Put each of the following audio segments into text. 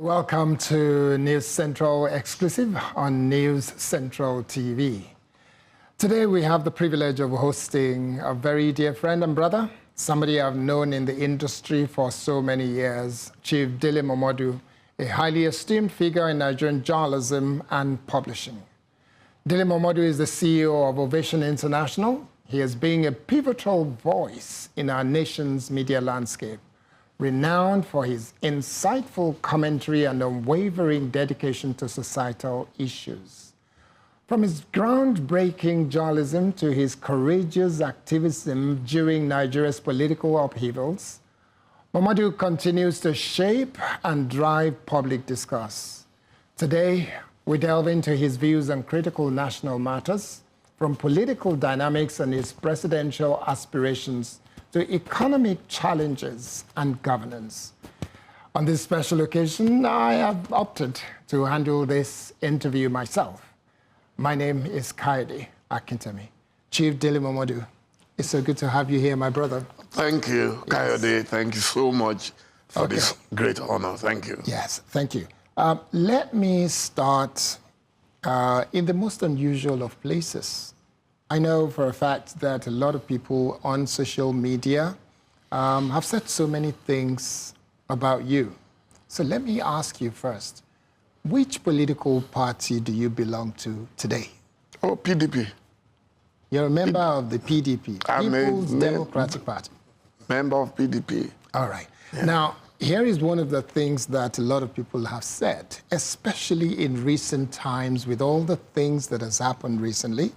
Welcome to News Central Exclusive on News Central TV. Today we have the privilege of hosting a very dear friend and brother, somebody I've known in the industry for so many years, Chief Dele Momodu, a highly esteemed figure in Nigerian journalism and publishing. Dele Momodu is the CEO of Ovation International. He has been a pivotal voice in our nation's media landscape, renowned for his insightful commentary and unwavering dedication to societal issues. From his groundbreaking journalism to his courageous activism during Nigeria's political upheavals, Momodu continues to shape and drive public discourse. Today, we delve into his views on critical national matters, from political dynamics and his presidential aspirations to economic challenges and governance. On this special occasion, I have opted to handle this interview myself. My name is Kayode Akintemi. Chief Dele Momodu, it's so good to have you here, my brother. Thank you, Kayode. Yes. Thank you so much for this great honor. Thank you. Yes, thank you. Let me start in the most unusual of places. I know for a fact that a lot of people on social media have said so many things about you. So let me ask you first, which political party do you belong to today? Oh, PDP. You're a member of the PDP, People's Democratic Party. Member of PDP. All right. Yeah. Now, here is one of the things that a lot of people have said, especially in recent times with all the things that has happened recently.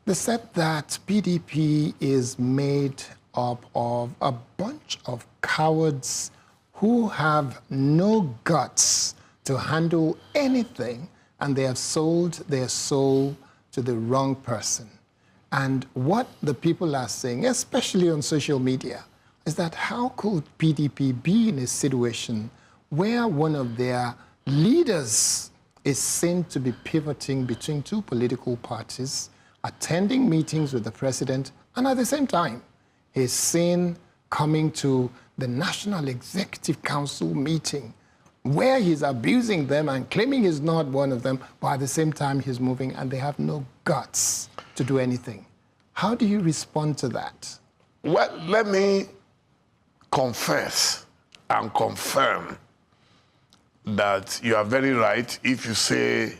They said that PDP is made up of a bunch of cowards who have no guts to handle anything, and they have sold their soul to the wrong person. And what the people are saying, especially on social media, is that how could PDP be in a situation where one of their leaders is seen to be pivoting between two political parties, attending meetings with the president, and at the same time, he's seen coming to the National Executive Council meeting where he's abusing them and claiming he's not one of them, but at the same time he's moving and they have no guts to do anything. How do you respond to that? Well, let me confess and confirm that you are very right if you say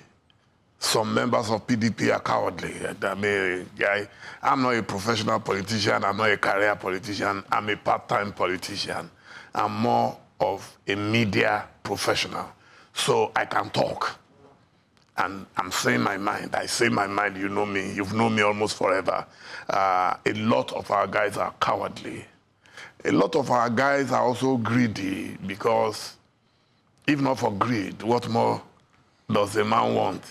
some members of PDP are cowardly. I'm not a professional politician, I'm not a career politician, I'm a part-time politician. I'm more of a media professional. So I can talk, and I'm saying my mind. I say my mind, you know me, you've known me almost forever. A lot of our guys are cowardly. A lot of our guys are also greedy, because if not for greed, what more does a man want?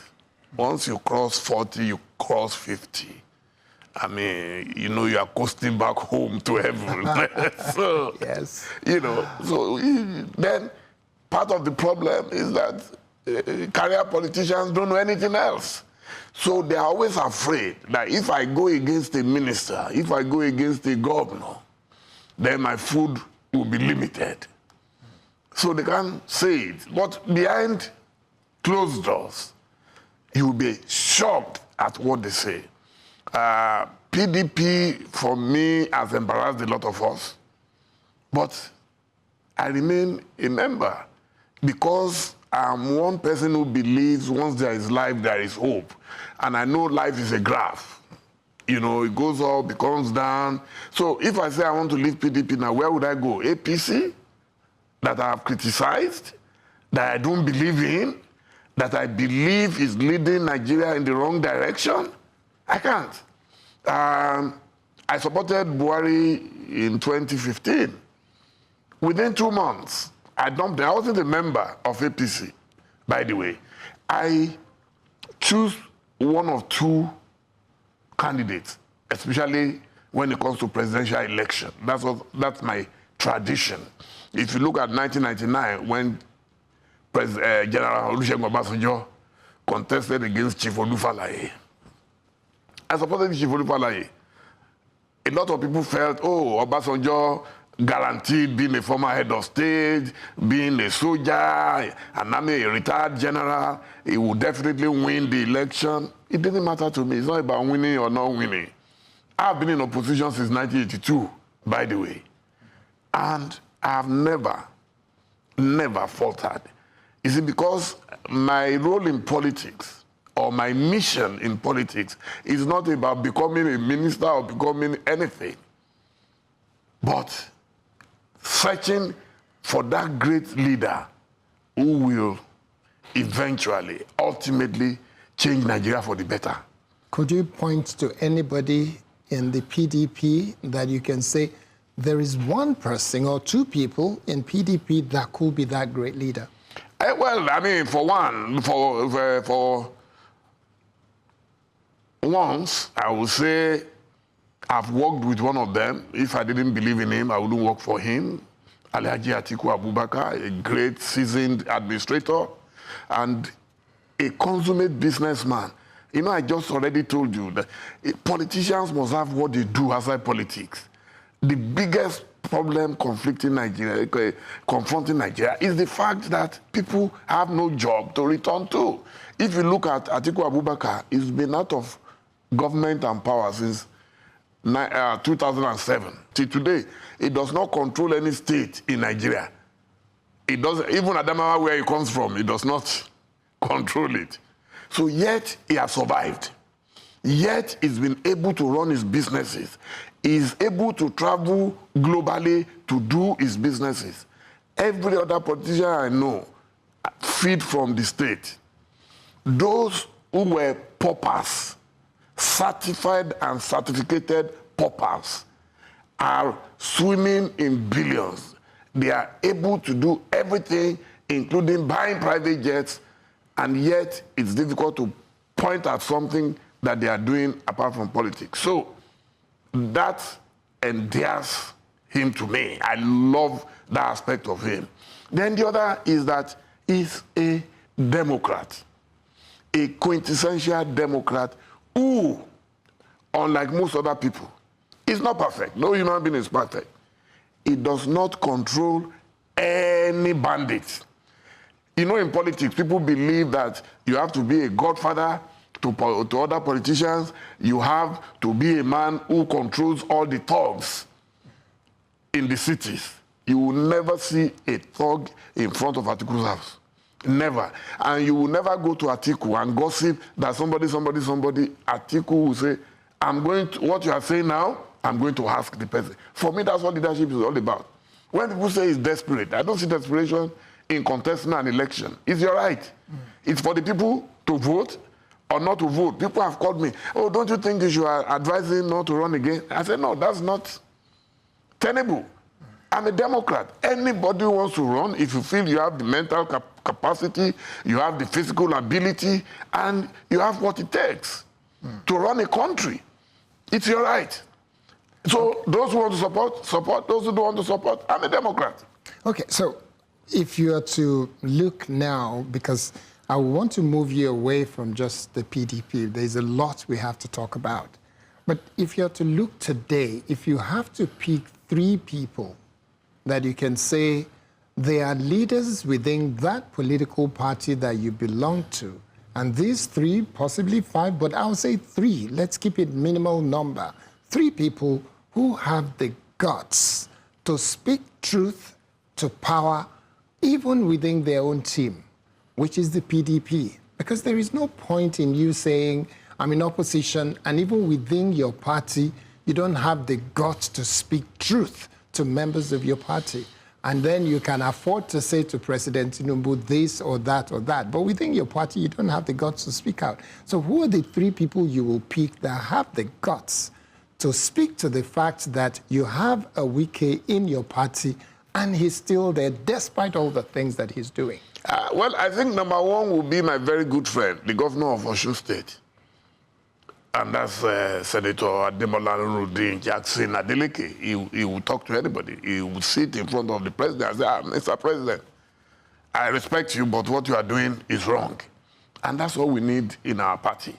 Once you cross 40, you cross 50. I mean, you know, you are coasting back home to heaven. So, yes. You know, so then part of the problem is that career politicians don't know anything else. So they are always afraid that if I go against a minister, if I go against a governor, then my food will be limited. So they can't say it. But behind closed doors, you will be shocked at what they say. PDP, for me, has embarrassed a lot of us. But I remain a member because I'm one person who believes once there is life, there is hope. And I know life is a graph. You know, it goes up, it comes down. So if I say I want to leave PDP now, where would I go? APC, that I have criticized, that I don't believe in, that I believe is leading Nigeria in the wrong direction? I can't. I supported Buhari in 2015. Within 2 months, I dumped. I wasn't a member of APC, by the way. I choose one or two candidates, especially when it comes to presidential election. That's my tradition. If you look at 1999, when General Olusegun Obasanjo contested against Chief Olufalaye, I supported Chief Olufalaye. A lot of people felt, oh, Obasanjo guaranteed being a former head of state, being a soldier, an army, a retired general, he would definitely win the election. It didn't matter to me. It's not about winning or not winning. I've been in opposition since 1982, by the way. And I've never faltered. Is it because my role in politics or my mission in politics is not about becoming a minister or becoming anything, but searching for that great leader who will eventually, ultimately change Nigeria for the better. Could you point to anybody in the PDP that you can say there is one person or two people in PDP that could be that great leader? Well, I mean, for once, I would say I've worked with one of them. If I didn't believe in him, I wouldn't work for him. Alhaji Atiku Abubakar, a great seasoned administrator and a consummate businessman. You know, I just already told you that politicians must have what they do outside politics. The biggest problem confronting Nigeria is the fact that people have no job to return to. If you look at Atiku Abubakar, he's been out of government and power since 2007 till today. It does not control any state in Nigeria. It doesn't, even Adamawa, where he comes from, it does not control it. So yet he has survived. Yet he's been able to run his businesses. He's able to travel globally to do his businesses. Every other politician I know feed from the state. Those who were paupers, certified and certificated paupers, are swimming in billions. They are able to do everything, including buying private jets, and yet it's difficult to point at something that they are doing apart from politics. So that endears him to me. I love that aspect of him. Then the other is that he's a Democrat, a quintessential Democrat who, unlike most other people, is not perfect. No human being is perfect. He does not control any bandit. You know, in politics, people believe that you have to be a godfather to other politicians. You have to be a man who controls all the thugs in the cities. You will never see a thug in front of Atiku's house. Never. And you will never go to Atiku and gossip that somebody, Atiku will say, I'm going to, what you are saying now, I'm going to ask the person. For me, that's what leadership is all about. When people say it's desperate, I don't see desperation in contesting an election. It's your right. It's for the people to vote or not to vote. People have called me, oh, don't you think you should advise him not to run again? I said, no, that's not tenable. I'm a Democrat. Anybody who wants to run, if you feel you have the mental capacity, you have the physical ability, and you have what it takes to run a country, it's your right. So those who want to support. Those who don't want to support, I'm a Democrat. Okay, so if you are to look now, because I want to move you away from just the PDP, there's a lot we have to talk about. But if you're to look today, if you have to pick three people that you can say they are leaders within that political party that you belong to, and these three, possibly five, but I'll say three, let's keep it minimal number, three people who have the guts to speak truth to power, even within their own team, which is the PDP. Because there is no point in you saying, I'm in opposition, and even within your party, you don't have the guts to speak truth to members of your party. And then you can afford to say to President Tinubu this or that or that. But within your party, you don't have the guts to speak out. So who are the three people you will pick that have the guts to speak to the fact that you have a Wike in your party and he's still there despite all the things that he's doing? Well, I think number one will be my very good friend, the governor of Osun State. And that's Senator Ademola Nurudeen Jackson Adeleke. He will talk to anybody. He will sit in front of the president and say, Mr. President, I respect you, but what you are doing is wrong. And that's what we need in our party.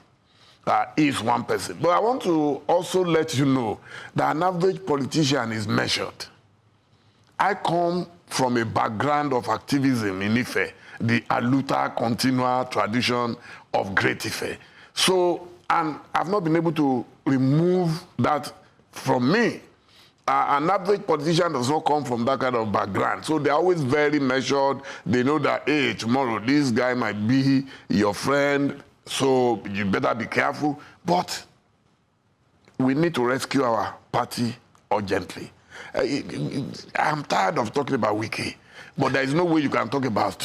Is one person. But I want to also let you know that an average politician is measured. I come from a background of activism in Ife, the Aluta continual tradition of Great Ife. So, and I've not been able to remove that from me. An average politician does not come from that kind of background. So they're always very measured. They know that, hey, tomorrow this guy might be your friend, so you better be careful. But we need to rescue our party urgently. I'm tired of talking about Wiki, but there is no way you can talk about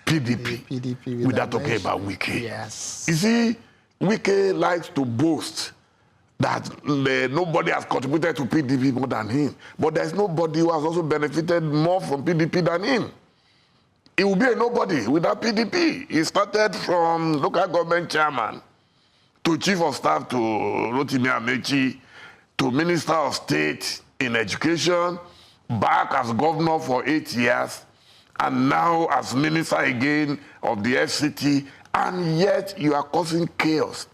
PDP without talking about Wiki. Yes. You see, Wiki likes to boast that nobody has contributed to PDP more than him. But there's nobody who has also benefited more from PDP than him. He will be a nobody without PDP. He started from local government chairman to chief of staff to Rotimi Amechi, to minister of state in education, back as governor for 8 years, and now as minister again of the FCT, and yet you are causing chaos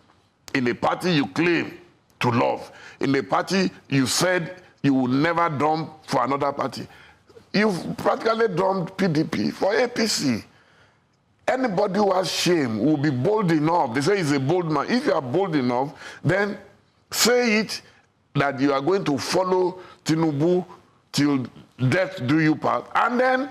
in a party you claim to love, in a party you said you would never dump for another party. You've practically dumped PDP for APC. Anybody who has shame will be bold enough. They say he's a bold man. If you are bold enough, then say it that you are going to follow Tinubu till death do you part, and then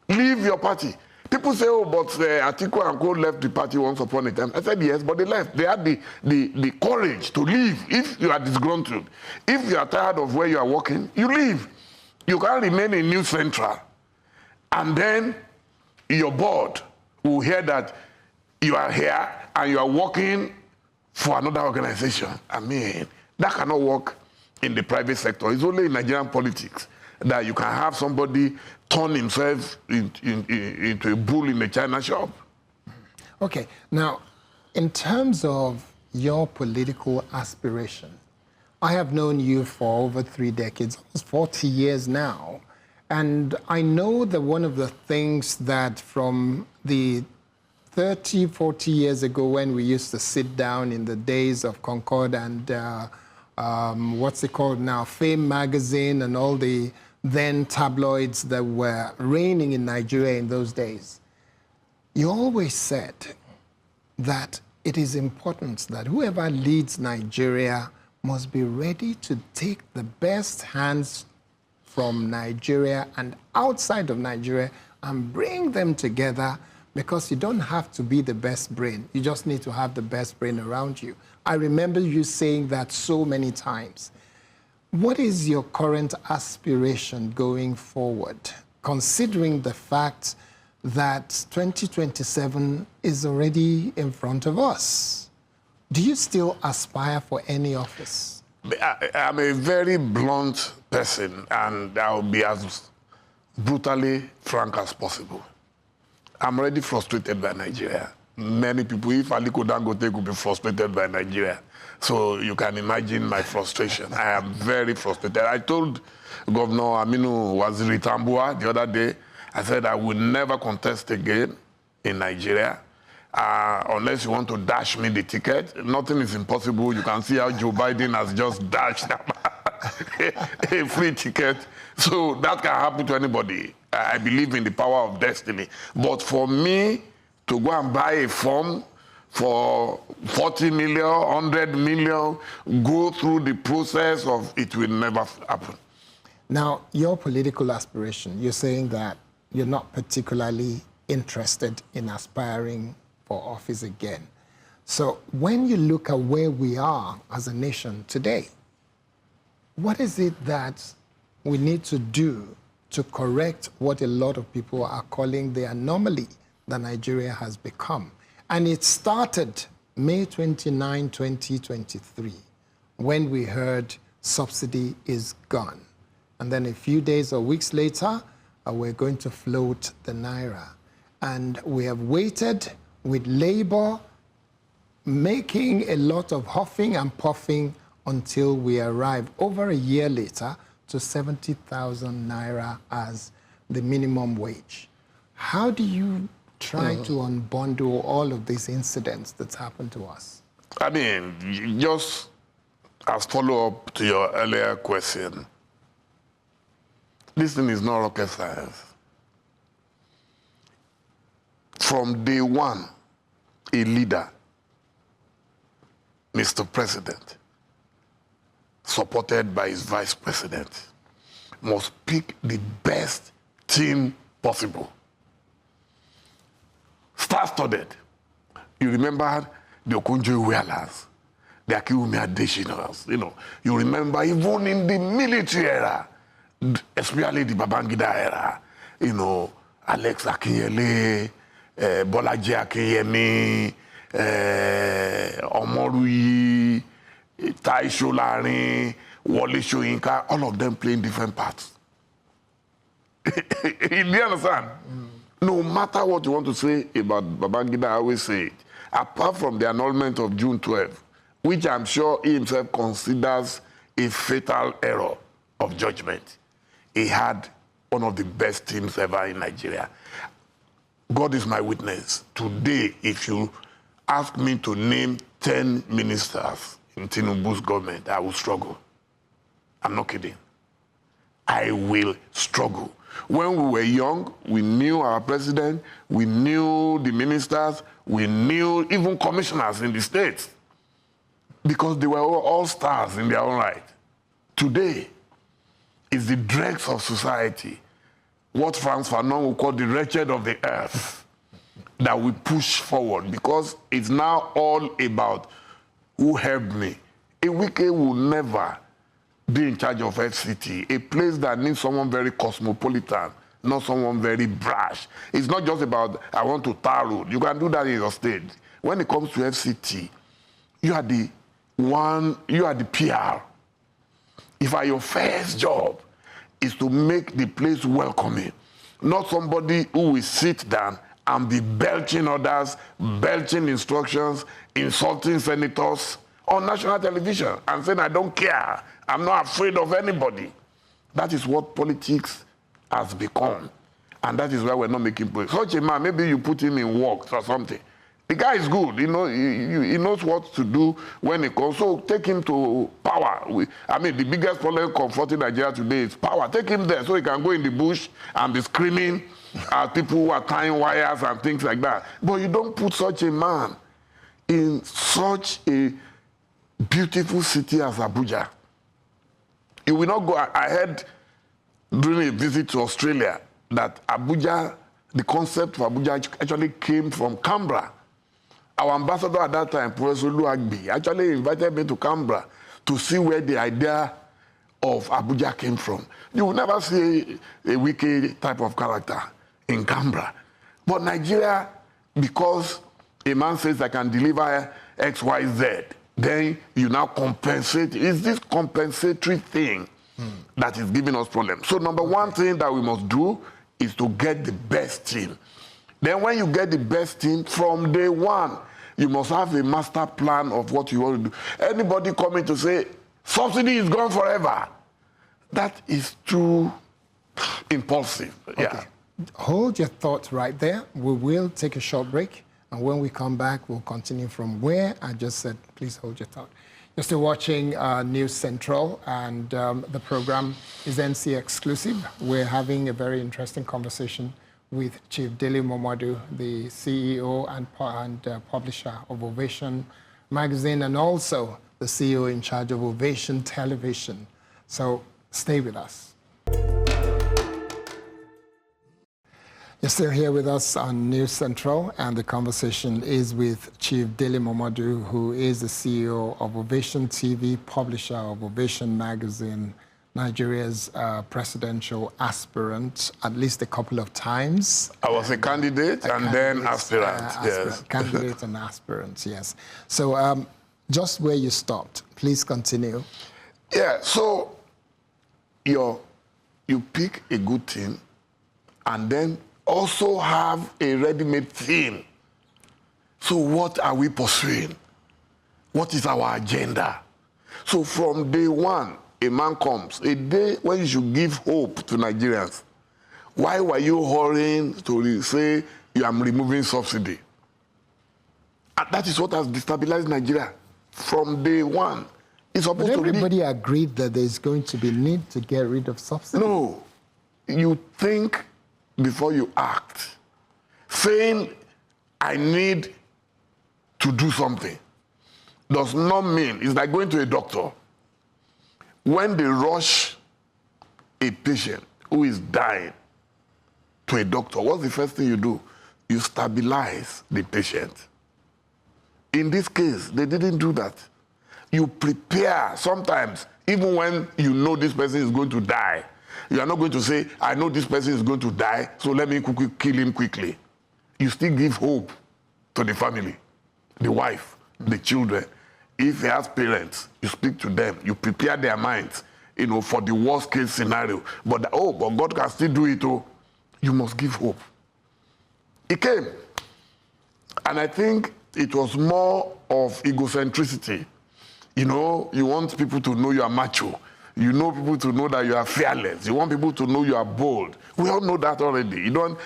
leave your party. People say, oh, but Atiku and Co left the party once upon a time. I said, yes, but they left. They had the courage to leave if you are disgruntled. If you are tired of where you are working, you leave. You can't remain in New Central. And then your board will hear that you are here and you are working for another organization. I mean, that cannot work in the private sector. It's only in Nigerian politics that you can have somebody turn himself into a bull in a china shop. Okay, now, in terms of your political aspiration, I have known you for over 3 decades, almost 40 years now, and I know that one of the things that from the 30, 40 years ago when we used to sit down in the days of Concord and what's it called now, Fame magazine and all the then tabloids that were reigning in Nigeria in those days, you always said that it is important that whoever leads Nigeria must be ready to take the best hands from Nigeria and outside of Nigeria and bring them together, because you don't have to be the best brain. You just need to have the best brain around you. I remember you saying that so many times. What is your current aspiration going forward, considering the fact that 2027 is already in front of us? Do you still aspire for any office? I'm a very blunt person, and I'll be as brutally frank as possible. I'm already frustrated by Nigeria. Many people, if Aliko Dangote could be frustrated by Nigeria, so you can imagine my frustration. I am very frustrated. I told Governor Aminu Waziri Tambuwa the other day, I said I will never contest again in Nigeria unless you want to dash me the ticket. Nothing is impossible. You can see how Joe Biden has just dashed a free ticket. So that can happen to anybody. I believe in the power of destiny. But for me to go and buy a form for 40 million, 100 million, go through the process of it will never happen. Now, your political aspiration, you're saying that you're not particularly interested in aspiring for office again. So when you look at where we are as a nation today, what is it that we need to do to correct what a lot of people are calling the anomaly that Nigeria has become? And it started May 29, 2023, when we heard subsidy is gone. And then a few days or weeks later, we're going to float the Naira. And we have waited with Labour making a lot of huffing and puffing until we arrive over a year later to 70,000 Naira as the minimum wage. How do you try to unbundle all of these incidents that's happened to us? I mean, just as follow-up to your earlier question, This thing is not rocket science. From day one, a leader, Mr. President, supported by his vice president, must pick the best team possible. Star-studded. You remember the Okonjo Iwealas, the Akiwumi Adeshinas, You remember even in the military era, especially the Babangida era, Alex Akinyele, Bolaji Akinyemi, Omokri, Tai Solarin, Wole Soyinka, all of them playing different parts. You understand? No matter what you want to say about Babangida, I always say it. Apart from the annulment of June 12, which I'm sure he himself considers a fatal error of judgment, he had one of the best teams ever in Nigeria. God is my witness. Today, if you ask me to name 10 ministers in Tinubu's government, I will struggle. I'm not kidding. I will struggle. When we were young, we knew our president, we knew the ministers, we knew even commissioners in the states because they were all stars in their own right. Today is the dregs of society, what Frantz Fanon would call the wretched of the earth, that we push forward because it's now all about who helped me. A Wike will never be in charge of FCT, a place that needs someone very cosmopolitan, not someone very brash. It's not just about, I want to tar road. You can do that in your state. When it comes to FCT, you are the PR. If your first job is to make the place welcoming, not somebody who will sit down and be belching orders, belching instructions, insulting senators on national television and saying, I don't care. I'm not afraid of anybody. That is what politics has become. And that is why we're not making progress. Such a man, maybe you put him in works or something. The guy is good. He knows what to do when it comes. So take him to power. The biggest problem confronting Nigeria today is power. Take him there so he can go in the bush and be screaming at people who are tying wires and things like that. But you don't put such a man in such a beautiful city as Abuja. You will not go. I heard during a visit to Australia that Abuja, the concept for Abuja actually came from Canberra. Our ambassador at that time, Professor Luagbi, actually invited me to Canberra to see where the idea of Abuja came from. You will never see a wicked type of character in Canberra. But Nigeria, because a man says I can deliver X, Y, Z, then you now compensate. It's this compensatory thing that is giving us problems. So number one thing that we must do is to get the best team. Then when you get the best team, from day one, you must have a master plan of what you want to do. Anybody coming to say, subsidy is gone forever, that is too impulsive. Okay. Yeah. Hold your thoughts right there. We will take a short break. And when we come back, we'll continue from where I just said, please hold your thought. You're still watching News Central, and the program is NC exclusive. We're having a very interesting conversation with Chief Dele Momodu, the CEO and publisher of Ovation magazine, and also the CEO in charge of Ovation Television. So stay with us. You're still here with us on News Central, and the conversation is with Chief Dele Momodu, who is the CEO of Ovation TV, publisher of Ovation magazine, Nigeria's presidential aspirant, at least a couple of times. I was a candidate and then aspirant, yes. Candidate and aspirant, yes. So just where you stopped, please continue. Yeah, so you pick a good team and then also have a ready-made theme. So what are we pursuing? What is our agenda? So from day one, a man comes, a day when you should give hope to Nigerians. Why were you hurrying to say you are removing subsidy? And that is what has destabilized Nigeria from day one. It's supposed but everybody agreed that there's going to be need to get rid of subsidy. No. you think before you act. Saying, I need to do something does not mean, it's like going to a doctor. When they rush a patient who is dying to a doctor, what's the first thing you do? You stabilize the patient. In this case, they didn't do that. You prepare. Sometimes, even when you know this person is going to die, you are not going to say, I know this person is going to die, so let me kill him quickly. You still give hope to the family, the wife, the children. If he has parents, you speak to them, you prepare their minds, for the worst case scenario. But God can still do it. Oh, you must give hope. He came. And I think it was more of egocentricity. You want people to know you are macho. You know people to know that you are fearless. You want people to know you are bold. We all know that already. You don't,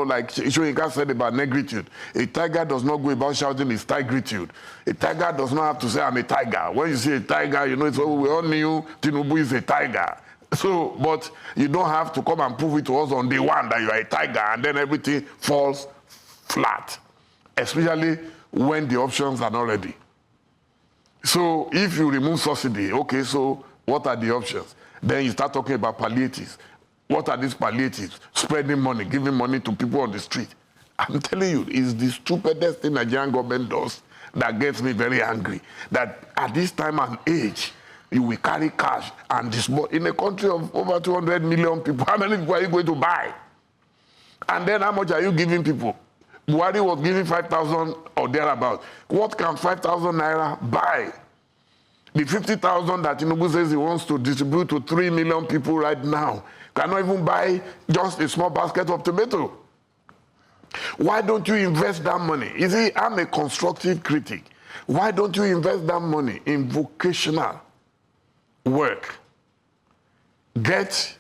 like Shoyinka said about negritude. A tiger does not go about shouting his tigritude. A tiger does not have to say, I'm a tiger. When you say a tiger, it's we all knew Tinubu is a tiger. So, but you don't have to come and prove it to us on day one that you are a tiger and then everything falls flat. Especially when the options are not ready. So if you remove subsidy, okay, so what are the options? Then you start talking about palliatives. What are these palliatives? Spreading money, giving money to people on the street. I'm telling you, it's the stupidest thing Nigerian government does that gets me very angry. That at this time and age, you will carry cash and disburse. In a country of over 200 million people, how many people are you going to buy? And then how much are you giving people? Buhari was giving 5,000 or thereabout. What can 5,000 naira buy? The 50,000 that Tinubu says he wants to distribute to 3 million people right now cannot even buy just a small basket of tomato. Why don't you invest that money? You see, I'm a constructive critic. Why don't you invest that money in vocational work? Get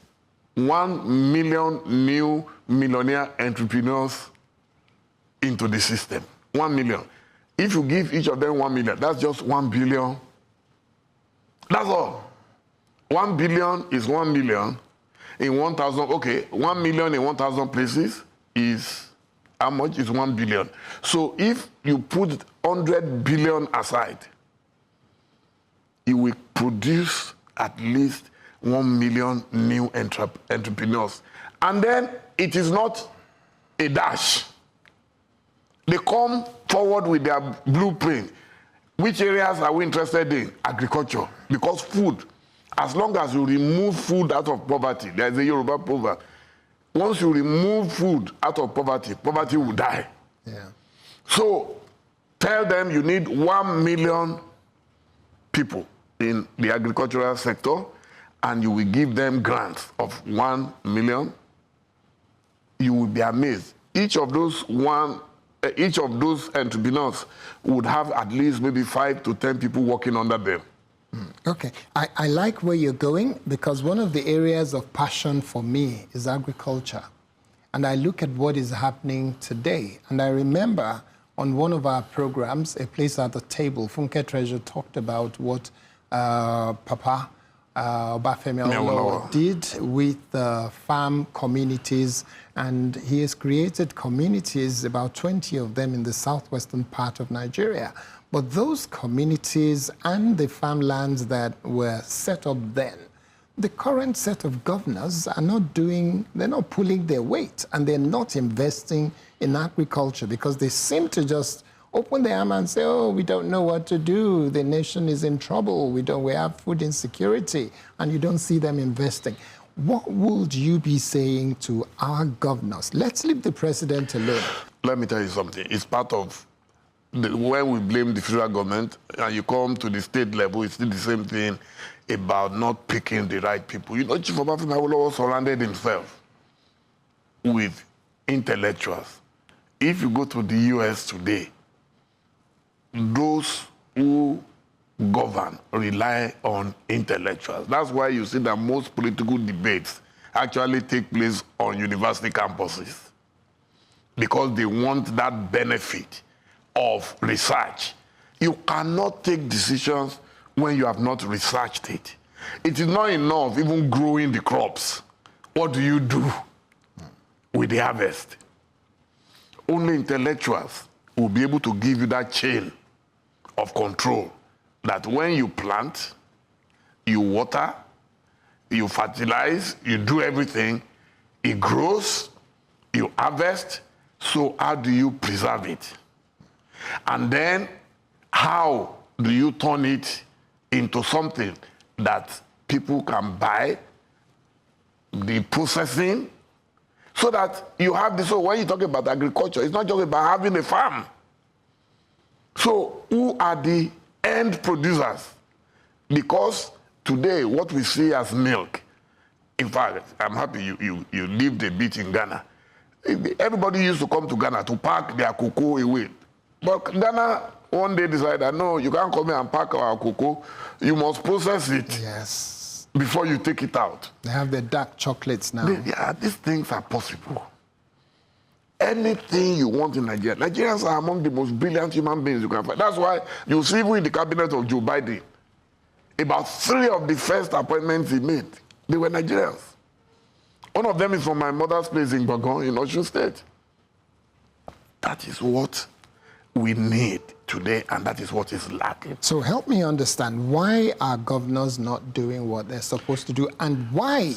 1 million new millionaire entrepreneurs into the system. 1 million. If you give each of them 1 million, that's just 1 billion. That's all. 1 billion is 1 million in 1,000. Okay, 1 million in 1,000 places is how much? Is 1 billion. So if you put 100 billion aside, it will produce at least 1 million new entrepreneurs. And then it is not a dash. They come forward with their blueprint. Which areas are we interested in? Agriculture. Because food, as long as you remove food out of poverty, there's a Yoruba proverb. Once you remove food out of poverty, poverty will die. Yeah. So tell them you need 1 million people in the agricultural sector, and you will give them grants of 1 million. You will be amazed. Each of those entrepreneurs would have at least maybe 5 to 10 people working under them. Okay, I like where you're going, because one of the areas of passion for me is agriculture. And I look at what is happening today. And I remember on one of our programs, A Place at the Table, Funke Treasure talked about what Papa Obafemi Awolowo did with the farm communities, and he has created communities, about 20 of them in the southwestern part of Nigeria. But those communities and the farmlands that were set up then, the current set of governors are not doing, they're not pulling their weight, and they're not investing in agriculture, because they seem to just open their arm and say, oh, we don't know what to do. The nation is in trouble. We have food insecurity, and you don't see them investing. What would you be saying to our governors? Let's leave the president alone. Let me tell you something. It's part of when we blame the federal government and you come to the state level, it's still the same thing about not picking the right people. Chief Obafemi Awolowo surrounded himself with intellectuals. If you go to the US today, those who govern rely on intellectuals. That's why you see that most political debates actually take place on university campuses, because they want that benefit of research. You cannot take decisions when you have not researched it. It is not enough even growing the crops. what do you do with the harvest? Only intellectuals will be able to give you that chain of control that when you plant, you water, you fertilize, you do everything, it grows, you harvest, so how do you preserve it? And then how do you turn it into something that people can buy, the processing, so that you have this. So when you talk about agriculture, it's not just about having a farm. So who are the end producers? Because today, what we see as milk, in fact, I'm happy you lived a bit in Ghana. Everybody used to come to Ghana to pack their cocoa away. But Ghana one day decided, no, you can't come here and pack our cocoa. You must process it. Yes. Before you take it out. They have the dark chocolates now. Yeah, these things are possible. Anything you want in Nigeria. Nigerians are among the most brilliant human beings you can find. That's why you see even in the cabinet of Joe Biden, about 3 of the first appointments he made, they were Nigerians. One of them is from my mother's place in Gbogon, in Osun State. That is what we need today, and that is what is lacking. So help me understand, why are governors not doing what they're supposed to do, and why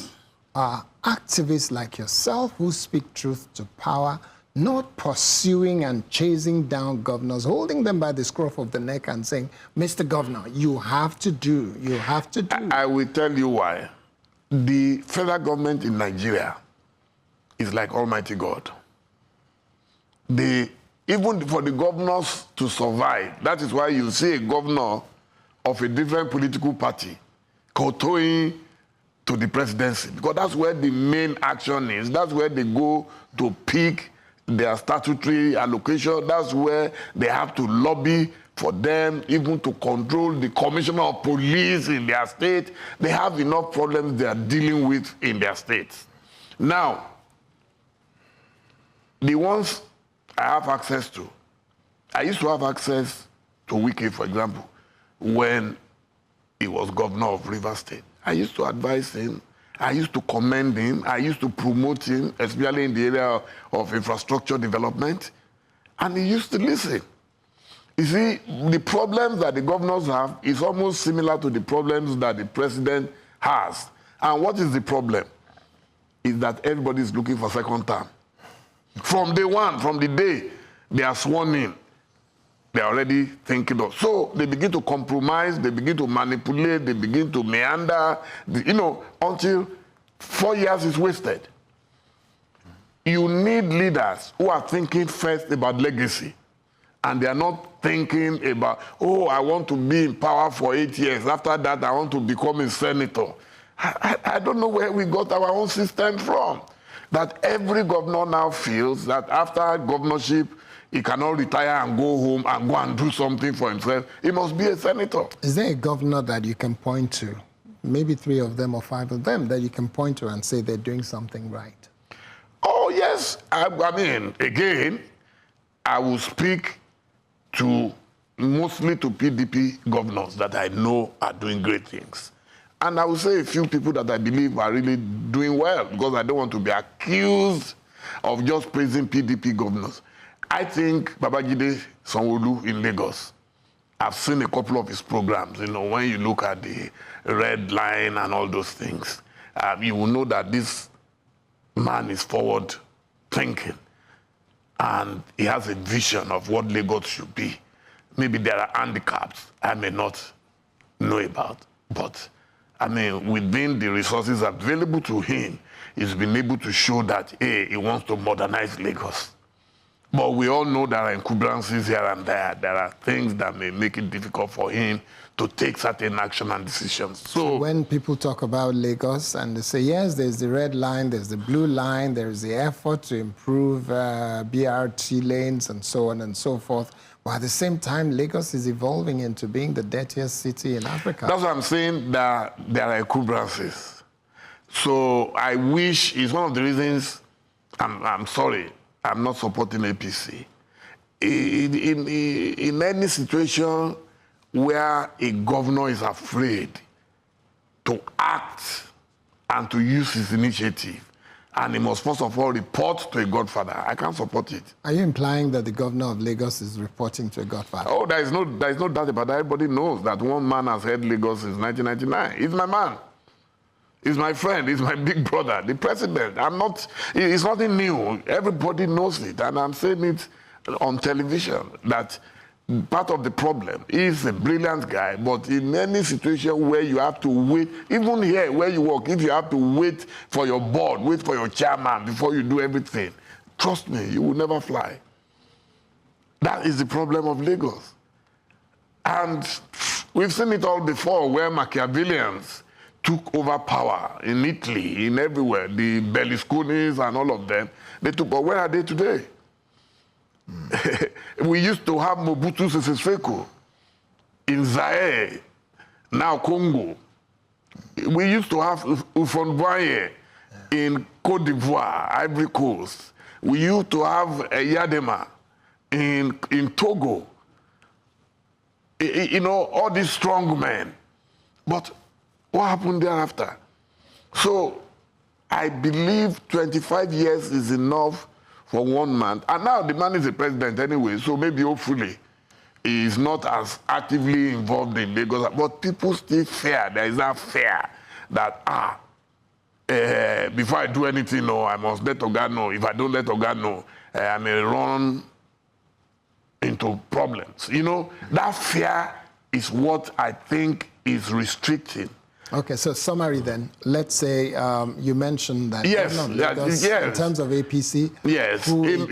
are activists like yourself who speak truth to power not pursuing and chasing down governors, holding them by the scruff of the neck and saying, Mr. Governor, you have to do, you have to do. I will tell you why. The federal government in Nigeria is like Almighty God. Even for the governors to survive, that is why you see a governor of a different political party kowtowing to the presidency, because that's where the main action is. That's where they go to pick their statutory allocation. That's where they have to lobby for them, even to control the commissioner of police in their state. They have enough problems they are dealing with in their states. Now, the ones I have access to, I used to have access to Wike, for example, when he was governor of Rivers State. I used to advise him. I used to commend him. I used to promote him, especially in the area of infrastructure development. And he used to listen. You see, the problems that the governors have is almost similar to the problems that the president has. And what is the problem? Is that everybody is looking for second term. From day one, from the day they are sworn in, they're already thinking of. So they begin to compromise, they begin to manipulate, they begin to meander, until 4 years is wasted. You need leaders who are thinking first about legacy. And they are not thinking about, oh, I want to be in power for 8 years. After that, I want to become a senator. I don't know where we got our own system from. That every governor now feels that after governorship, he cannot retire and go home and go and do something for himself. He must be a senator. Is there a governor that you can point to, maybe 3 of them or 5 of them, that you can point to and say they're doing something right? Oh, yes. I mean, again, I will speak mostly to PDP governors that I know are doing great things. And I will say a few people that I believe are really doing well, because I don't want to be accused of just praising PDP governors. I think Babajide Sanwo-Olu in Lagos, I've seen a couple of his programs. When you look at the red line and all those things, you will know that this man is forward thinking. And he has a vision of what Lagos should be. Maybe there are handicaps I may not know about. But, I mean, within the resources available to him, he's been able to show that, hey, he wants to modernize Lagos. But we all know there are encumbrances here and there. There are things that may make it difficult for him to take certain action and decisions. So when people talk about Lagos and they say, yes, there's the red line, there's the blue line, there's the effort to improve BRT lanes and so on and so forth. But at the same time, Lagos is evolving into being the dirtiest city in Africa. That's what I'm saying, that there are encumbrances. So I wish, it's one of the reasons, I'm sorry, I'm not supporting APC. In any situation where a governor is afraid to act and to use his initiative and he must first of all report to a godfather. I can't support it. Are you implying that the governor of Lagos is reporting to a godfather? Oh, there is no doubt about that. Everybody knows that one man has held Lagos since 1999. He's my man. He's my friend. He's my big brother. The president. It's nothing new. Everybody knows it. And I'm saying it on television that part of the problem is a brilliant guy, but in any situation where you have to wait, even here where you work, if you have to wait for your board, wait for your chairman before you do everything, trust me, you will never fly. That is the problem of Lagos. And we've seen it all before, where Machiavellians took over power in Italy, in everywhere, the Berlusconis and all of them. They took, but where are they today? We used to have Mobutu Sese Seko in Zaire, now Congo. We used to have Houphouët-Boigny in Côte d'Ivoire, Ivory Coast. We used to have Yadema in Togo. You know, all these strong men. But what happened thereafter? So I believe 25 years is enough for one man. And now the man is the president anyway, so maybe hopefully he is not as actively involved in Lagos. But people still fear, there is that fear that, before I do anything, no, I must let Oga know. If I don't let Oga know, I may run into problems. You know, that fear is what I think is restricting. Okay, so summary then. Let's say you mentioned that yes, Lagos, yes. in terms of APC. Yes, in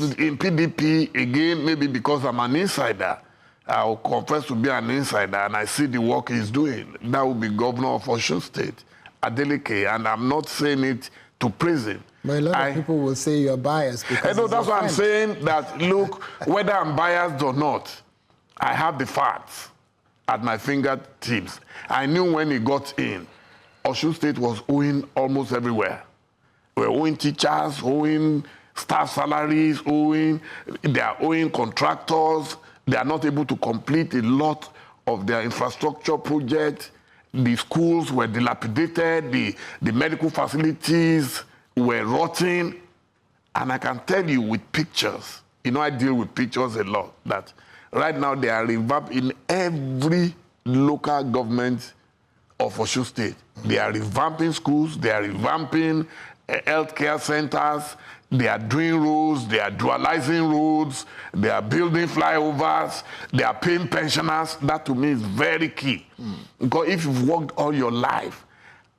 PDP, again, maybe because I'm an insider, I'll confess to be an insider and I see the work he's doing. That would be governor of Osun State, Adeleke, and I'm not saying it to praise him. But a lot of people will say you're biased because I know, that's why I'm saying that, look, whether I'm biased or not, I have the facts at my fingertips. I knew when he got in, Osun State was owing almost everywhere. We were owing teachers, owing staff salaries, they are owing contractors. They are not able to complete a lot of their infrastructure projects. The schools were dilapidated, the medical facilities were rotting. And I can tell you with pictures, you know, I deal with pictures a lot, that right now they are revamped in every local government of Osun State. They are revamping schools, they are revamping healthcare centers, they are doing roads, they are dualizing roads, they are building flyovers, they are paying pensioners. That to me is very key. Because if you've worked all your life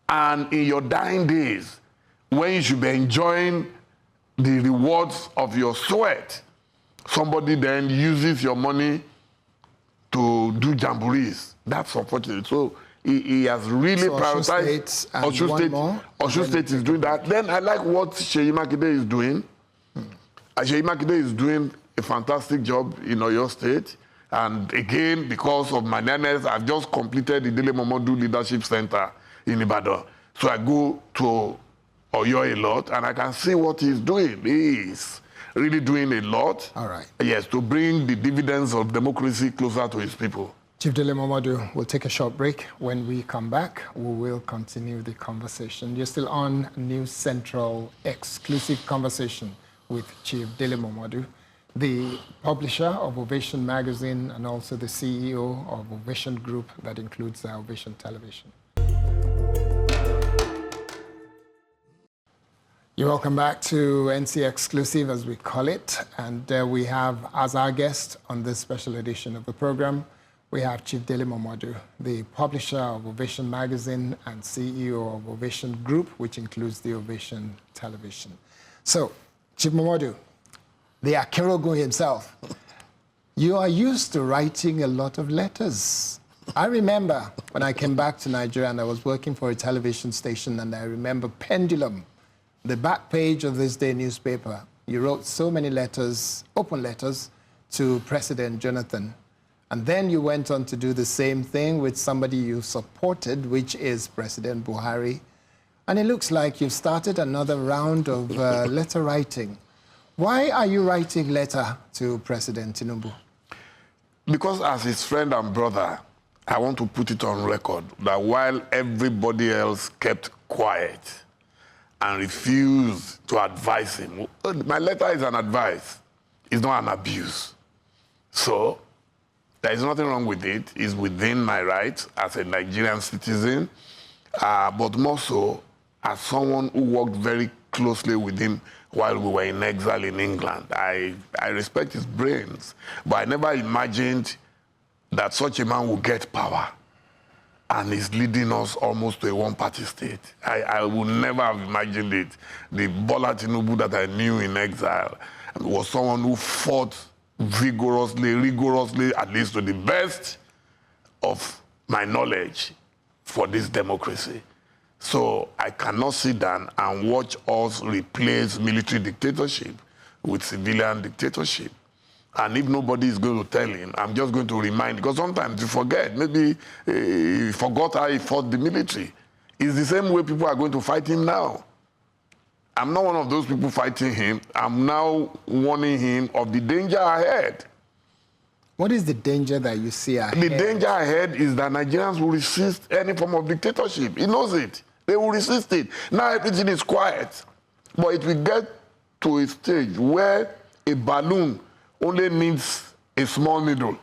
and in your dying days, when you should be enjoying the rewards of your sweat, somebody then uses your money to do jamborees. That's unfortunate. So he has really prioritized Osun State is doing that. Then I like what Seyi Makinde is doing. Seyi Makinde is doing a fantastic job in Oyo State. And again, because of my nearness, I've just completed the Dele Momodu Leadership Center in Ibadan. So I go to Oyo a lot, and I can see what he's doing. He's really doing a lot. All right. Yes, to bring the dividends of democracy closer to his people. Chief Dele Momodu, we'll take a short break. When we come back, we will continue the conversation. You're still on News Central exclusive conversation with Chief Dele Momodu, the publisher of Ovation Magazine and also the CEO of Ovation Group that includes Ovation Television. You're welcome back to NC Exclusive, as we call it. And we have, as our guest on this special edition of the program, we have Chief Dele Momodu, the publisher of Ovation Magazine and CEO of Ovation Group, which includes the Ovation Television. So, Chief Momodu, the Akerogun himself, you are used to writing a lot of letters. I remember when I came back to Nigeria and I was working for a television station, and I remember Pendulum, the back page of this day newspaper. You wrote so many letters, open letters, to President Jonathan. And then you went on to do the same thing with somebody you supported, which is President Buhari. And it looks like you've started another round of letter writing. Why are you writing letter to President Tinubu? Because as his friend and brother, I want to put it on record that while everybody else kept quiet, and refuse to advise him. My letter is an advice. It's not an abuse. So there is nothing wrong with it. It's within my rights as a Nigerian citizen, but more so as someone who worked very closely with him while we were in exile in England. I respect his brains, but I never imagined that such a man would get power and is leading us almost to a one-party state. I would never have imagined it. The Bola Tinubu that I knew in exile was someone who fought vigorously, rigorously, at least to the best of my knowledge, for this democracy. So I cannot sit down and watch us replace military dictatorship with civilian dictatorship. And if nobody is going to tell him, I'm just going to remind, because sometimes you forget. Maybe he forgot how he fought the military. It's the same way people are going to fight him now. I'm not one of those people fighting him. I'm now warning him of the danger ahead. What is the danger that you see ahead? The danger ahead is that Nigerians will resist any form of dictatorship. He knows it. They will resist it. Now everything is quiet. But it will get to a stage where a balloon only needs a small needle,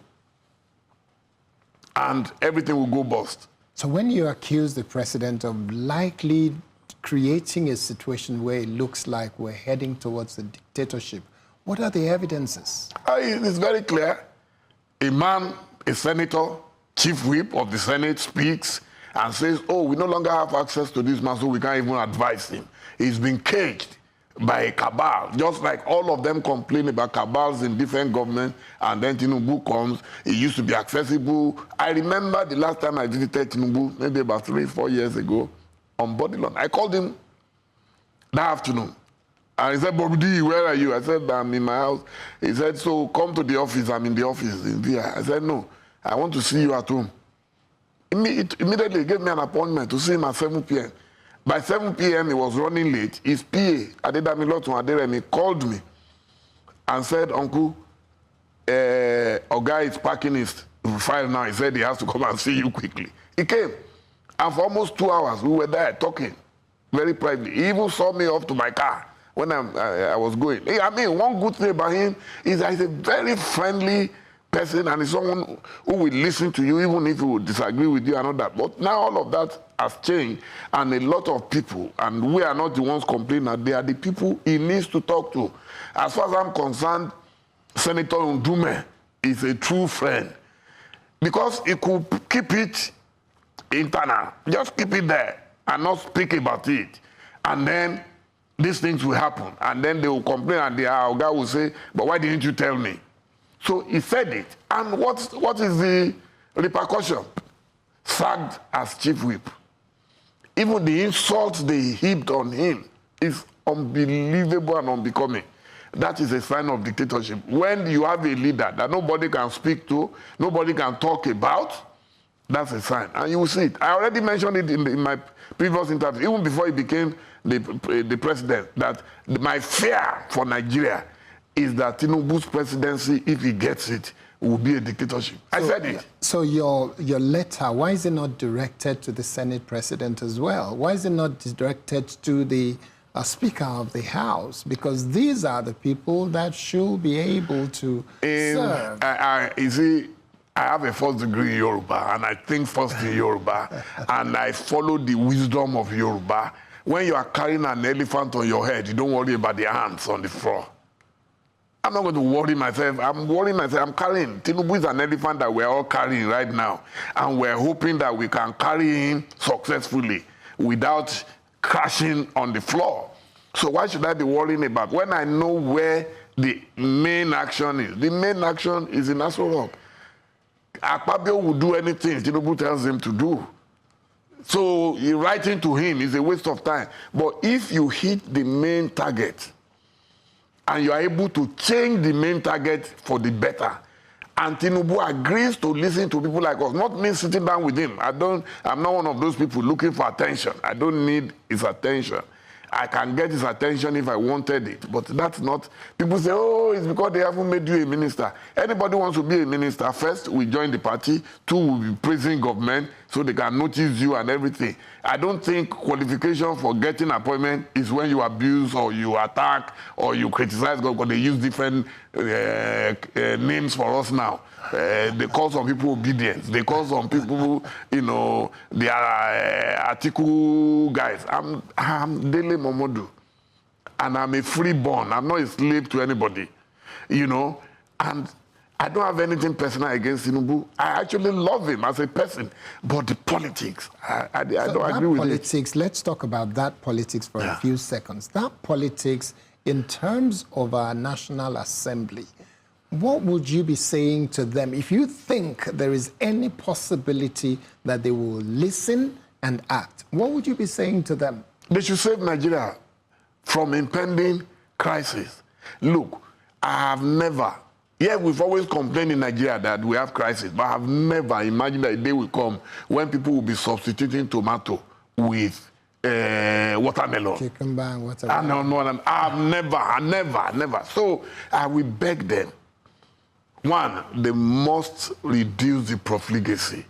and everything will go bust. So when you accuse the president of likely creating a situation where it looks like we're heading towards a dictatorship, what are the evidences? It's very clear. A man, a senator, chief whip of the Senate, speaks and says, oh, we no longer have access to this man, so we can't even advise him. He's been caged by a cabal, just like all of them complain about cabals in different governments, and then Tinubu comes, he used to be accessible. I remember the last time I visited Tinubu, maybe about 3-4 years ago, on Bodilon. I called him that afternoon, and he said, Bobudi, where are you? I said, I'm in my house. He said, so come to the office. I'm in the office in VI. I said, no, I want to see you at home. Immediately, he gave me an appointment to see him at 7 p.m. By 7 p.m., he was running late. His PA, Adedamilotun Aderemi, called me and said, Uncle, Oga is packing his file now. He said he has to come and see you quickly. He came, and for almost 2 hours, we were there talking very privately. He even saw me off to my car when I was going. I mean, one good thing about him is that he's a very friendly person, and he's someone who will listen to you even if he will disagree with you and all that. But now all of that has changed, and a lot of people, and we are not the ones complaining, they are the people he needs to talk to. As far as I'm concerned, Senator Ndume is a true friend, because he could keep it internal, just keep it there and not speak about it, and then these things will happen, and then they will complain, and our guy will say, but why didn't you tell me? So he said it. And what is the repercussion? Sacked as chief whip. Even the insults they heaped on him is unbelievable and unbecoming. That is a sign of dictatorship. When you have a leader that nobody can speak to, nobody can talk about, that's a sign. And you will see it. I already mentioned it in my previous interview, even before he became the president, that my fear for Nigeria is that Tinubu's presidency, if he gets it, will be a dictatorship. I said it. So your letter, why is it not directed to the Senate president as well? Why is it not directed to the Speaker of the House? Because these are the people that should be able to serve. You see, I have a first degree in Yoruba, and I think first in Yoruba, and I follow the wisdom of Yoruba. When you are carrying an elephant on your head, you don't worry about the ants on the floor. I'm not going to worry myself. I'm worrying myself. I'm carrying. Tinubu is an elephant that we're all carrying right now. And we're hoping that we can carry him successfully without crashing on the floor. So why should I be worrying about when I know where the main action is? The main action is in Aso Rock. Akpabio will do anything Tinubu tells him to do. So writing to him is a waste of time. But if you hit the main target, and you are able to change the main target for the better, and Tinubu agrees to listen to people like us, not me sitting down with him. I'm not one of those people looking for attention. I don't need his attention. I can get his attention if I wanted it, but that's not. People say, oh, it's because they haven't made you a minister. Anybody wants to be a minister, first, we join the party. 2, we'll be praising government. so they can notice you and everything. I don't think qualification for getting appointment is when you abuse or you attack or you criticize God, because they use different names for us now. They call some people obedience. They call some people, you know, they are article guys. I'm Dele Momodu, and I'm a freeborn. I'm not a slave to anybody, you know, and I don't have anything personal against Tinubu. I actually love him as a person, but the politics, I don't agree with politics, let's talk about that politics for a few seconds. That politics in terms of our National Assembly, what would you be saying to them if you think there is any possibility that they will listen and act? What would you be saying to them? They should save Nigeria from impending crisis. Look, I have never... Yeah, we've always complained in Nigeria that we have crisis, but I've never imagined that a day will come when people will be substituting tomato with watermelon. Cucumber and watermelon. I've never. So I will beg them. One, they must reduce the profligacy.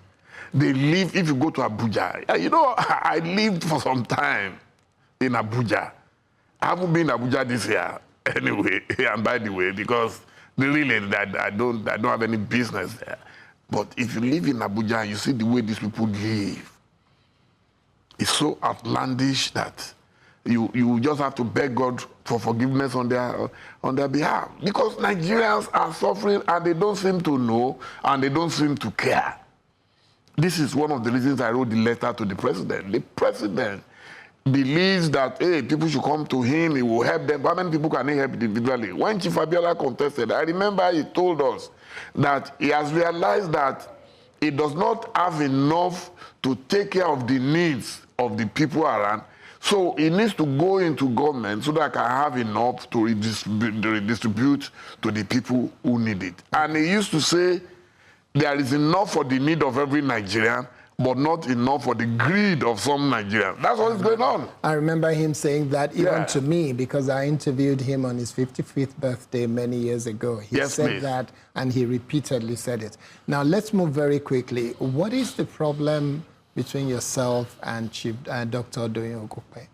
They live, if you go to Abuja, you know, I lived for some time in Abuja. I haven't been in Abuja this year anyway, and by the way, because really, I don't have any business there. But if you live in Abuja and you see the way these people live, it's so outlandish that you just have to beg God for forgiveness on their behalf. Because Nigerians are suffering and they don't seem to know and they don't seem to care. This is one of the reasons I wrote the letter to the president. The president believes that, hey, people should come to him, he will help them. How many people can he help individually? When Chief Abiola contested, I remember he told us that he has realized that he does not have enough to take care of the needs of the people around. So he needs to go into government so that I can have enough to redistribute to the people who need it. And he used to say, there is enough for the need of every Nigerian, but not enough for the greed of some Nigerians. That's what is going on. I remember him saying that even to me, because I interviewed him on his 55th birthday many years ago. He said that, and he repeatedly said it. Now, let's move very quickly. What is the problem between yourself and Dr. Doyin Okupe?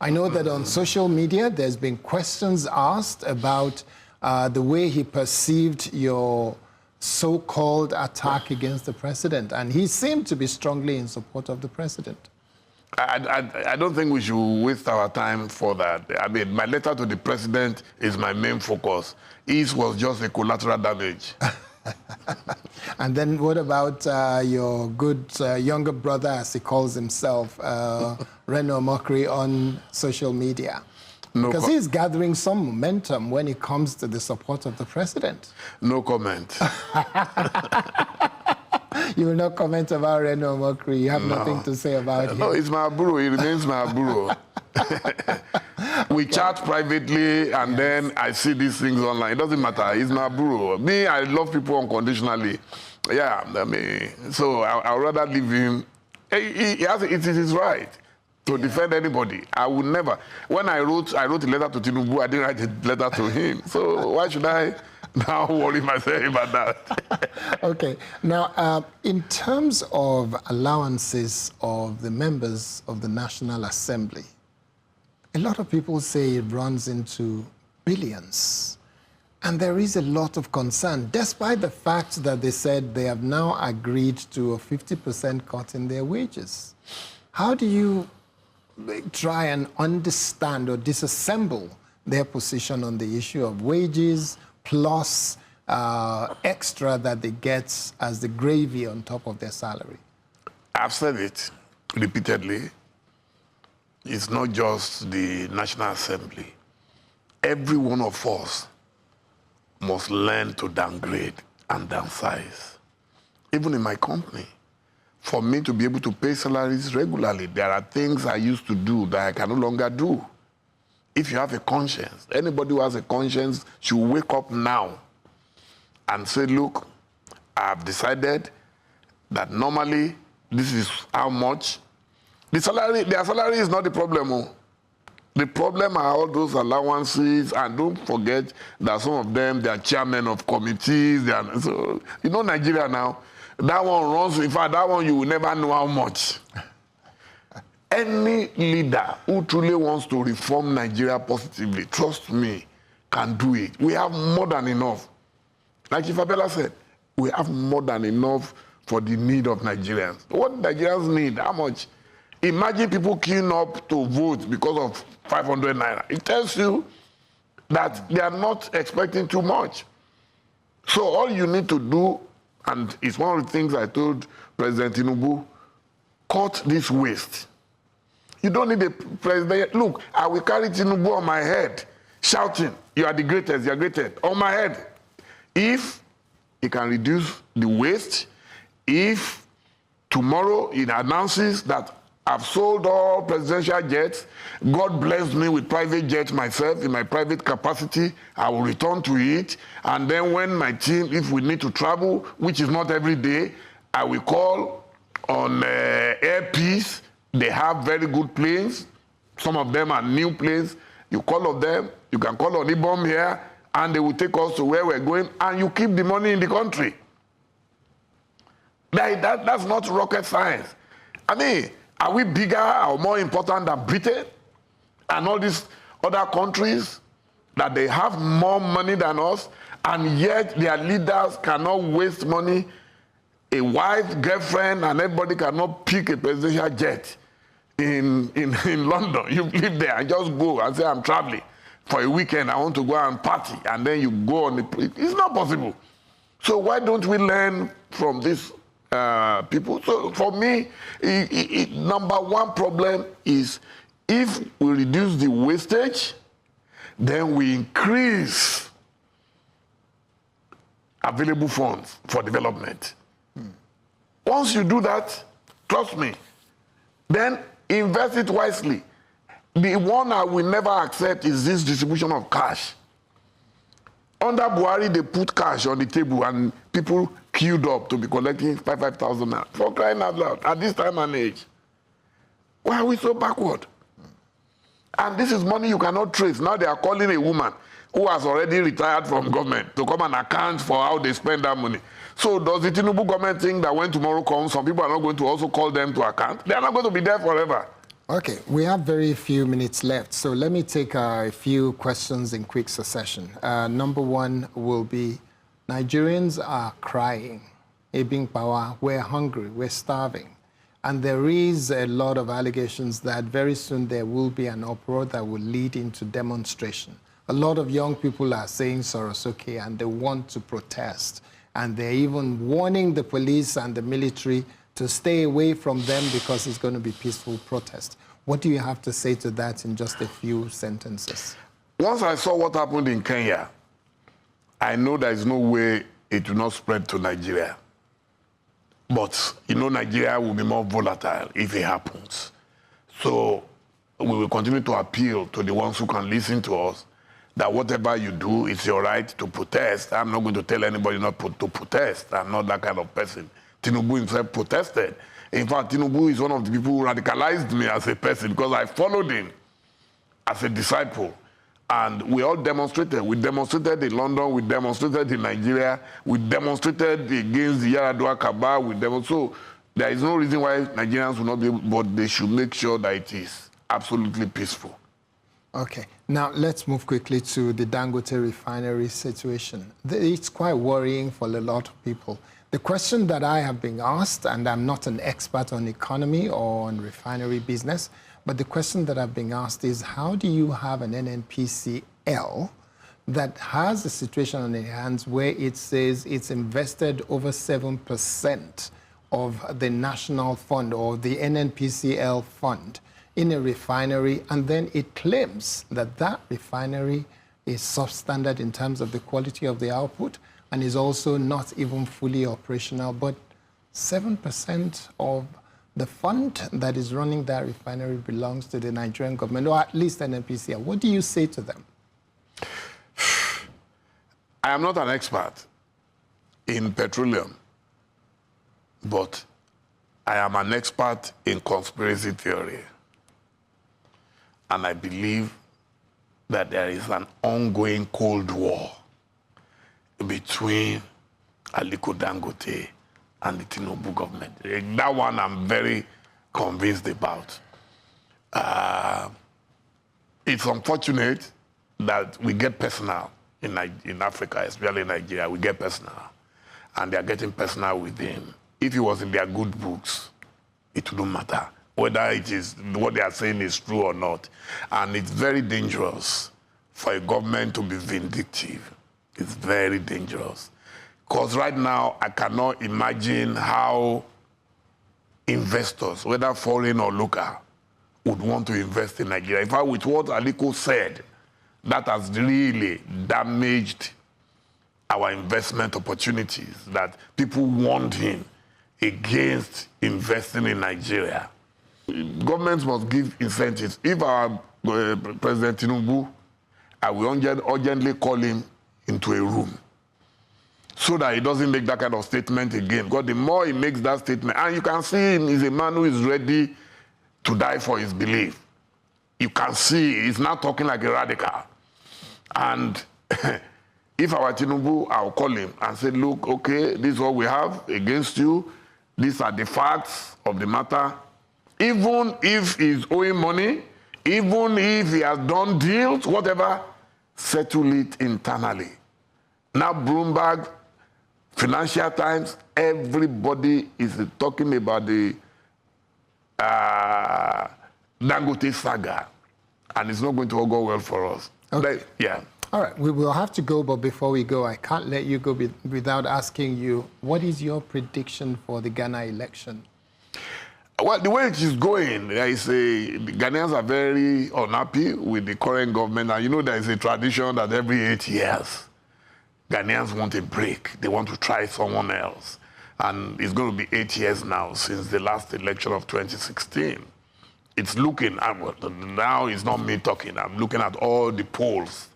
I know that on social media, there's been questions asked about the way he perceived your so-called attack against the president, and he seemed to be strongly in support of the president. I don't think we should waste our time for that. I mean, my letter to the president is my main focus. His was just a collateral damage. And then what about your good younger brother, as he calls himself, Reno Omokri, on social media? Because he's gathering some momentum when it comes to the support of the president. No comment. You will not comment about Reno Omokri. You have nothing to say about him. No, it's my bro. He remains my bro. We chat privately, and then I see these things online. It doesn't matter. He's my bro. Me, I love people unconditionally. Yeah, I mean, so I'd rather leave him. It is his right to defend anybody. I would never. When I wrote a letter to Tinubu, I didn't write a letter to him. So why should I now worry myself about that? Okay. Now, in terms of allowances of the members of the National Assembly, a lot of people say it runs into billions. And there is a lot of concern, despite the fact that they said they have now agreed to a 50% cut in their wages. How do you try and understand or disassemble their position on the issue of wages plus extra that they get as the gravy on top of their salary? I've said it repeatedly. It's not just the National Assembly. Every one of us must learn to downgrade and downsize. Even in my company, for me to be able to pay salaries regularly, there are things I used to do that I can no longer do. If you have a conscience, anybody who has a conscience should wake up now and say, look, I've decided that normally this is how much. Their salary is not the problem. The problem are all those allowances, and don't forget that some of them, they are chairmen of committees. So, you know, Nigeria now, That one runs, in fact, that one you will never know how much. Any leader who truly wants to reform Nigeria positively, trust me, can do it. We have more than enough. Like Chief Abela said, we have more than enough for the need of Nigerians. What Nigerians need, how much? Imagine people queuing up to vote because of 500 naira. It tells you that they are not expecting too much. So all you need to do, and it's one of the things I told President Tinubu, cut this waste. You don't need a president. Look, I will carry Tinubu on my head, shouting, you are the greatest, you are greatest, on my head. If he can reduce the waste, if tomorrow it announces that I've sold all presidential jets, God blessed me with private jets myself in my private capacity, I will return to it. And then when my team, if we need to travel, which is not every day, I will call on Air Peace. They have very good planes. Some of them are new planes. You call on them, you can call on IBOM here, and they will take us to where we're going, and you keep the money in the country. That's not rocket science. I mean, are we bigger or more important than Britain and all these other countries that they have more money than us, and yet their leaders cannot waste money? A wife, girlfriend, and everybody cannot pick a presidential jet in London. You live there and just go and say, I'm traveling for a weekend, I want to go and party, and then you go on the... It's not possible. So why don't we learn from these people? So for me, number one problem is if we reduce the wastage, then we increase available funds for development. Once you do that, trust me, then invest it wisely. The one I will never accept is this distribution of cash. Under Buhari, they put cash on the table and people queued up to be collecting 5,000 naira. For crying out loud, at this time and age. Why are we so backward? And this is money you cannot trace. Now they are calling a woman who has already retired from government to come and account for how they spend that money. So does the Tinubu government think that when tomorrow comes, some people are not going to also call them to account? They are not going to be there forever. Okay, we have very few minutes left, so let me take a few questions in quick succession. Number one will be, Nigerians are crying. Ebing power, we're hungry, we're starving. And there is a lot of allegations that very soon there will be an uproar that will lead into demonstration. A lot of young people are saying Sorosoke and they want to protest. And they're even warning the police and the military to stay away from them because it's going to be peaceful protest. What do you have to say to that in just a few sentences? Once I saw what happened in Kenya, I know there is no way it will not spread to Nigeria. But, you know, Nigeria will be more volatile if it happens. So we will continue to appeal to the ones who can listen to us that whatever you do, it's your right to protest. I'm not going to tell anybody not to protest. I'm not that kind of person. Tinubu himself protested. In fact, Tinubu is one of the people who radicalized me as a person because I followed him as a disciple. And we all demonstrated. We demonstrated in London, we demonstrated in Nigeria, we demonstrated against the Yaradua Kaaba. So there is no reason why Nigerians will not be able, but they should make sure that it is absolutely peaceful. Okay, now let's move quickly to the Dangote Refinery situation. It's quite worrying for a lot of people. The question that I have been asked, and I'm not an expert on economy or on refinery business, but the question that I've been asked is, how do you have an NNPCL that has a situation on its hands where it says it's invested over 7% of the national fund or the NNPCL fund in a refinery, and then it claims that that refinery is substandard in terms of the quality of the output and is also not even fully operational, but 7% of the fund that is running that refinery belongs to the Nigerian government, or at least NNPCL. What do you say to them? I am not an expert in petroleum, but I am an expert in conspiracy theory. And I believe that there is an ongoing Cold War between Aliko Dangote and the Tinubu government. That one I'm very convinced about. It's unfortunate that we get personal in Africa, especially in Nigeria, we get personal. And they're getting personal with him. If it was in their good books, it wouldn't matter whether it is what they are saying is true or not. And it's very dangerous for a government to be vindictive. It's very dangerous. Because right now, I cannot imagine how investors, whether foreign or local, would want to invest in Nigeria. In fact, with what Aliko said, that has really damaged our investment opportunities, that people warned him against investing in Nigeria. Governments must give incentives. If our President Tinubu, I will urgently call him into a room so that he doesn't make that kind of statement again. Because the more he makes that statement, and you can see him, he's a man who is ready to die for his belief. You can see he's not talking like a radical. And if our Tinubu, I'll call him and say, look, okay, this is what we have against you. These are the facts of the matter. Even if he's owing money, even if he has done deals, whatever, settle it internally. Now Bloomberg, Financial Times, everybody is talking about the Dangote saga. And it's not going to all go well for us. Okay. Yeah. All right, we will have to go, but before we go, I can't let you go without asking you, what is your prediction for the Ghana election? Well, the way it is going, I say the Ghanaians are very unhappy with the current government. And you know there is a tradition that every 8 years, Ghanaians want a break. They want to try someone else. And it's going to be 8 years now since the last election of 2016. It's looking, now it's not me talking, I'm looking at all the polls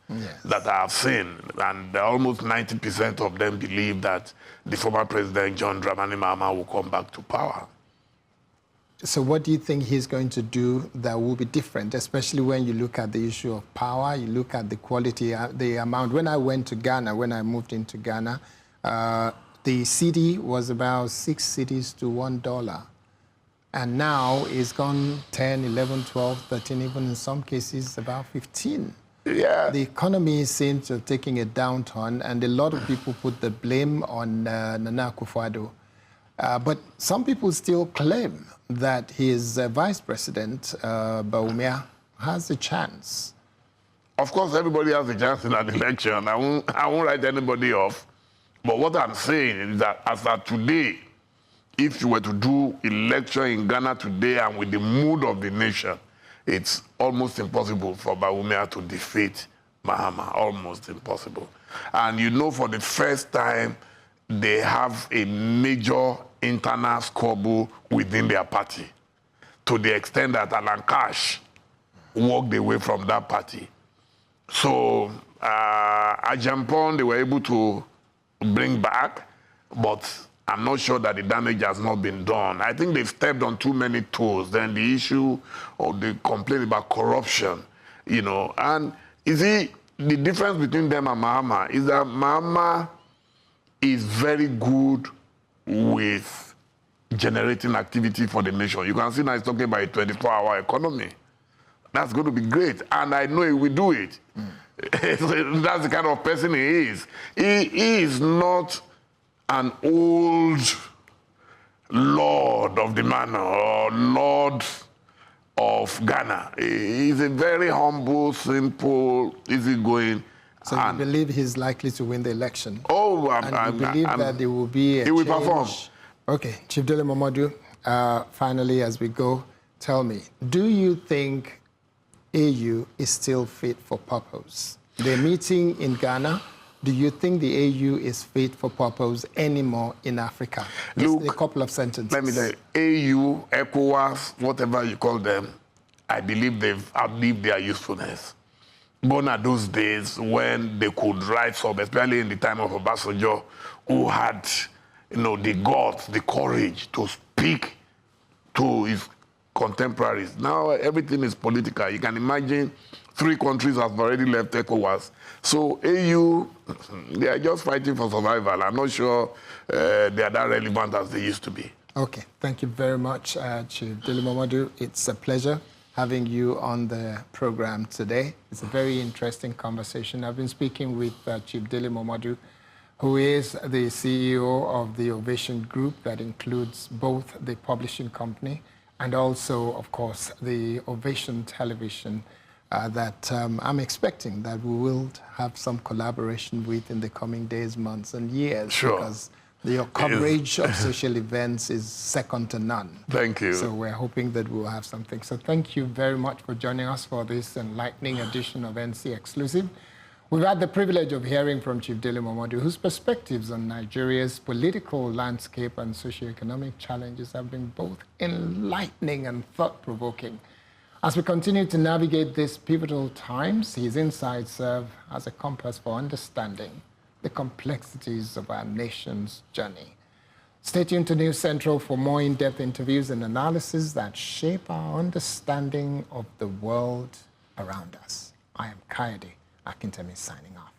that I have seen, and almost 90% of them believe that the former president, John Dramani Mahama, will come back to power. So what do you think he's going to do that will be different, especially when you look at the issue of power, you look at the quality, the amount. When I went to Ghana, when I moved into Ghana, the cedi was about 6 cedis to $1. And now it's gone 10, 11, 12, 13, even in some cases about 15. Yeah. The economy seems to have taken a downturn, and a lot of people put the blame on Nana Akufo-Addo. But some people still claim that his vice president, Bawumia, has a chance. Of course, everybody has a chance in an election. I won't write anybody off. But what I'm saying is that as of today, if you were to do election in Ghana today and with the mood of the nation, it's almost impossible for Bawumia to defeat Mahama, almost impossible. And you know, for the first time, they have a major internal squabble within their party, to the extent that Alan Cash walked away from that party. So Ajampong, they were able to bring back, but I'm not sure that the damage has not been done. I think they've stepped on too many toes. Then the issue of the complaint about corruption, you know. And you see, the difference between them and Mahama is that Mahama is very good with generating activity for the nation. You can see now he's talking about a 24-hour economy. That's going to be great. And I know he will do it. That's the kind of person he is. He is not an old lord of the manor or lord of Ghana. He's a very humble, simple, easygoing. So you believe he's likely to win the election? Oh, I believe that there will be a he will change. perform. Okay, Chief Dele Momodu, finally, as we go, tell me, do you think AU is still fit for purpose? The meeting in Ghana, do you think the AU is fit for purpose anymore in Africa? Just a couple of sentences. Let me tell you, AU, ECOWAS, whatever you call them, I believe they've outlived their usefulness. Gone are those days when they could rise up, especially in the time of Obasanjo, who had, you know, the guts, the courage to speak to his contemporaries. Now everything is political. You can imagine 3 countries have already left ECOWAS. So AU, they are just fighting for survival. I'm not sure they are that relevant as they used to be. Okay, thank you very much, Chief Dele Momodu. It's a pleasure having you on the program today. It's a very interesting conversation. I've been speaking with Chief Dele Momodu, who is the CEO of the Ovation Group that includes both the publishing company and also, of course, the Ovation Television that I'm expecting that we will have some collaboration with in the coming days, months, and years. Sure. Because your coverage of social events is second to none. Thank you. So we're hoping that we'll have something. So thank you very much for joining us for this enlightening edition of NC Exclusive. We've had the privilege of hearing from Chief Dele Momodu, whose perspectives on Nigeria's political landscape and socioeconomic challenges have been both enlightening and thought-provoking. As we continue to navigate these pivotal times, his insights serve as a compass for understanding the complexities of our nation's journey. Stay tuned to News Central for more in-depth interviews and analysis that shape our understanding of the world around us. I am Kayode Akintemi signing off.